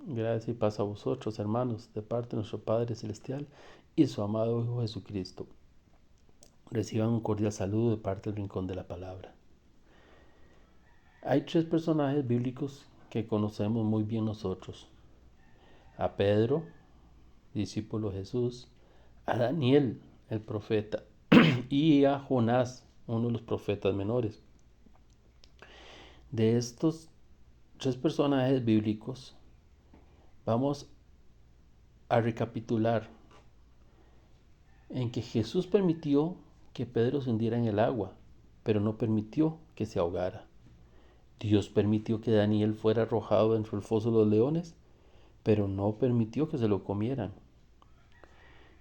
Gracias y paz a vosotros, hermanos, de parte de nuestro Padre Celestial y su amado Hijo Jesucristo. Reciban un cordial saludo de parte del Rincón de la Palabra. Hay tres personajes bíblicos que conocemos muy bien nosotros. A Pedro, discípulo de Jesús, a Daniel, el profeta, y a Jonás, uno de los profetas menores. De estos tres personajes bíblicos, vamos a recapitular en que Jesús permitió que Pedro se hundiera en el agua, pero no permitió que se ahogara. Dios permitió que Daniel fuera arrojado dentro del foso de los leones, pero no permitió que se lo comieran.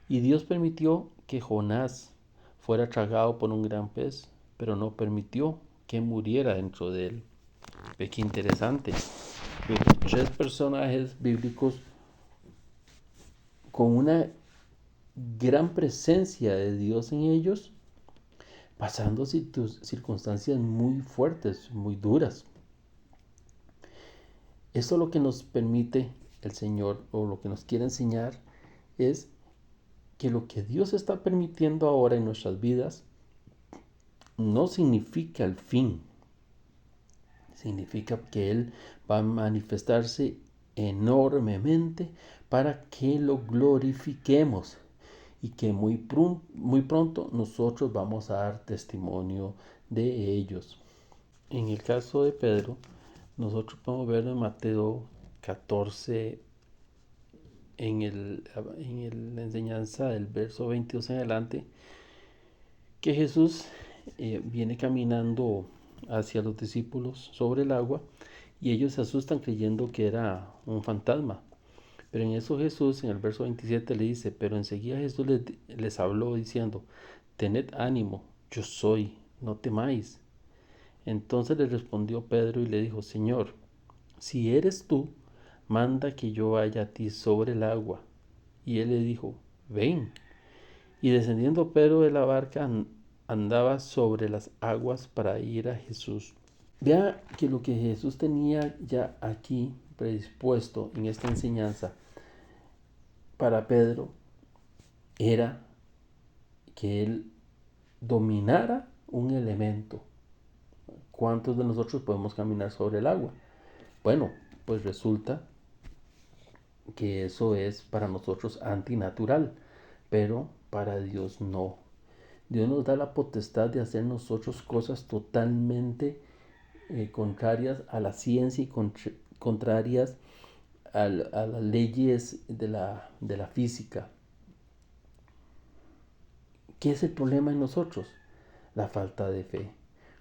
Y Dios permitió que Jonás fuera tragado por un gran pez, pero no permitió que muriera dentro de él. Ve qué interesante. Ve tres personajes bíblicos con una gran presencia de Dios en ellos, pasando circunstancias muy fuertes, muy duras. Eso lo que nos permite el Señor, o lo que nos quiere enseñar, es que lo que Dios está permitiendo ahora en nuestras vidas no significa el fin. Significa que Él va a manifestarse enormemente para que lo glorifiquemos y que muy pronto nosotros vamos a dar testimonio de ellos. En el caso de Pedro, nosotros podemos verlo en Mateo 14, en la enseñanza del verso 22 en adelante, que Jesús viene caminando hacia los discípulos sobre el agua y ellos se asustan creyendo que era un fantasma. Pero en eso Jesús, en el verso 27, le dice, pero enseguida Jesús les habló diciendo, tened ánimo, yo soy, no temáis. Entonces le respondió Pedro y le dijo, Señor, si eres tú, manda que yo vaya a ti sobre el agua. Y él le dijo, ven. Y descendiendo Pedro de la barca, andaba sobre las aguas para ir a Jesús. Vea que lo que Jesús tenía ya aquí predispuesto en esta enseñanza para Pedro era que él dominara un elemento. ¿Cuántos de nosotros podemos caminar sobre el agua? Bueno, pues resulta que eso es para nosotros antinatural, pero para Dios no. Dios nos da la potestad de hacer nosotros cosas totalmente contrarias a la ciencia y contrarias a las leyes de la física. ¿Qué es el problema en nosotros? La falta de fe.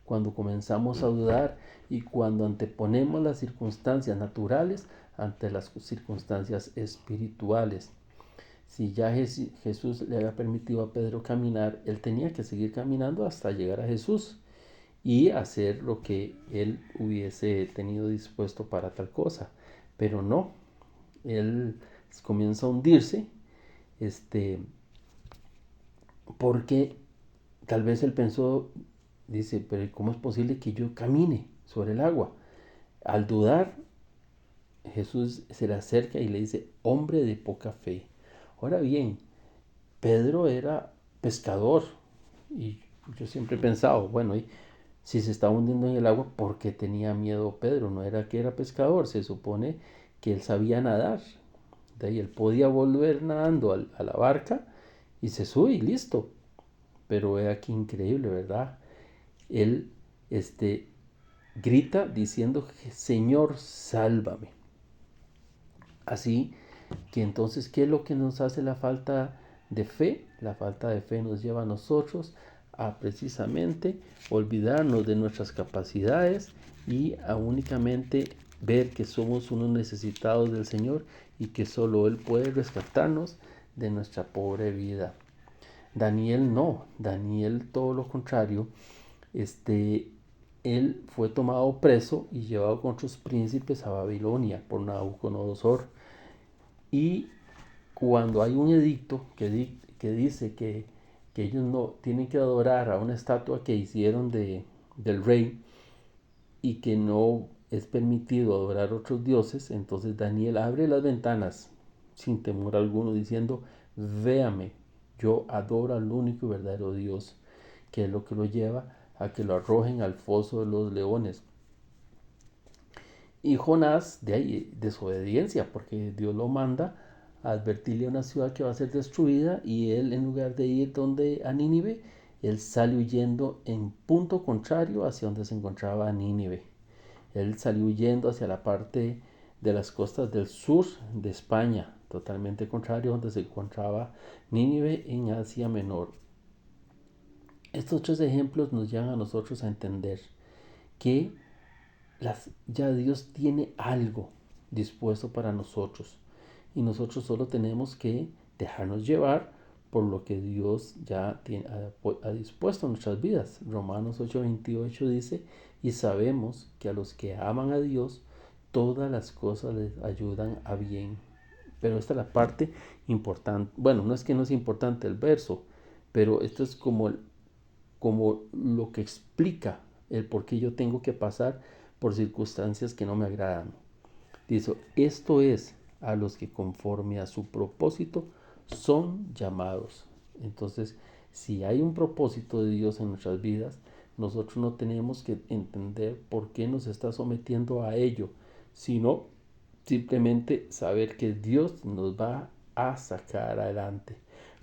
Cuando comenzamos a dudar y cuando anteponemos las circunstancias naturales ante las circunstancias espirituales. Si ya Jesús le había permitido a Pedro caminar, él tenía que seguir caminando hasta llegar a Jesús y hacer lo que él hubiese tenido dispuesto para tal cosa. Pero no, él comienza a hundirse, porque tal vez él pensó, dice, pero ¿cómo es posible que yo camine sobre el agua? Al dudar, Jesús se le acerca y le dice, hombre de poca fe. Ahora bien, Pedro era pescador y yo siempre he pensado, bueno, y si se estaba hundiendo en el agua, ¿por qué tenía miedo Pedro? No era que era pescador, se supone que él sabía nadar. De ahí él podía volver nadando a la barca y se sube y listo. Pero es aquí increíble, ¿verdad? Él grita diciendo, Señor, sálvame. Así que entonces, ¿qué es lo que nos hace la falta de fe? La falta de fe nos lleva a nosotros a precisamente olvidarnos de nuestras capacidades y a únicamente ver que somos unos necesitados del Señor y que solo Él puede rescatarnos de nuestra pobre vida. Daniel no, Daniel todo lo contrario, él fue tomado preso y llevado con otros príncipes a Babilonia por Nabucodonosor. Y cuando hay un edicto que dice que ellos no tienen que adorar a una estatua que hicieron del rey y que no es permitido adorar otros dioses, entonces Daniel abre las ventanas sin temor alguno, diciendo, véame, yo adoro al único y verdadero Dios, que es lo que lo lleva a que lo arrojen al foso de los leones. Y Jonás, de ahí, desobediencia, porque Dios lo manda a advertirle a una ciudad que va a ser destruida, y él, en lugar de ir a Nínive, él sale huyendo en punto contrario hacia donde se encontraba Nínive. Él salió huyendo hacia la parte de las costas del sur de España, totalmente contrario donde se encontraba Nínive en Asia Menor. Estos tres ejemplos nos llevan a nosotros a entender que ya Dios tiene algo dispuesto para nosotros, y nosotros solo tenemos que dejarnos llevar por lo que Dios ya ha dispuesto en nuestras vidas. Romanos 8:28 dice, y sabemos que a los que aman a Dios, todas las cosas les ayudan a bien. Pero esta es la parte importante. Bueno, no es que no es importante el verso, pero esto es como lo que explica el por qué yo tengo que pasar por circunstancias que no me agradan. Dice, esto es a los que conforme a su propósito son llamados. Entonces, si hay un propósito de Dios en nuestras vidas, nosotros no tenemos que entender por qué nos está sometiendo a ello, sino simplemente saber que Dios nos va a sacar adelante.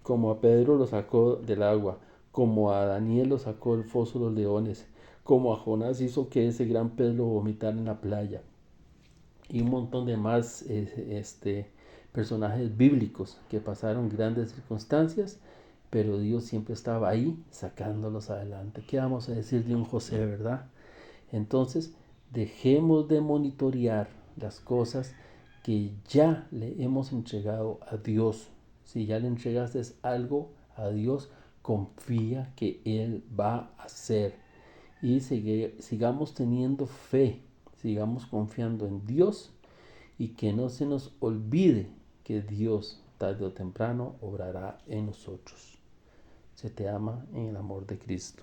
Como a Pedro lo sacó del agua, como a Daniel lo sacó del foso de los leones, como a Jonás hizo que ese gran pez lo vomitara en la playa, y un montón de más personajes bíblicos que pasaron grandes circunstancias, pero Dios siempre estaba ahí sacándolos adelante. ¿Qué vamos a decir de un José, verdad? Entonces, dejemos de monitorear las cosas que ya le hemos entregado a Dios. Si ya le entregaste algo a Dios, confía que Él va a hacer. Y sigamos teniendo fe, sigamos confiando en Dios, y que no se nos olvide que Dios tarde o temprano obrará en nosotros. Se te ama en el amor de Cristo.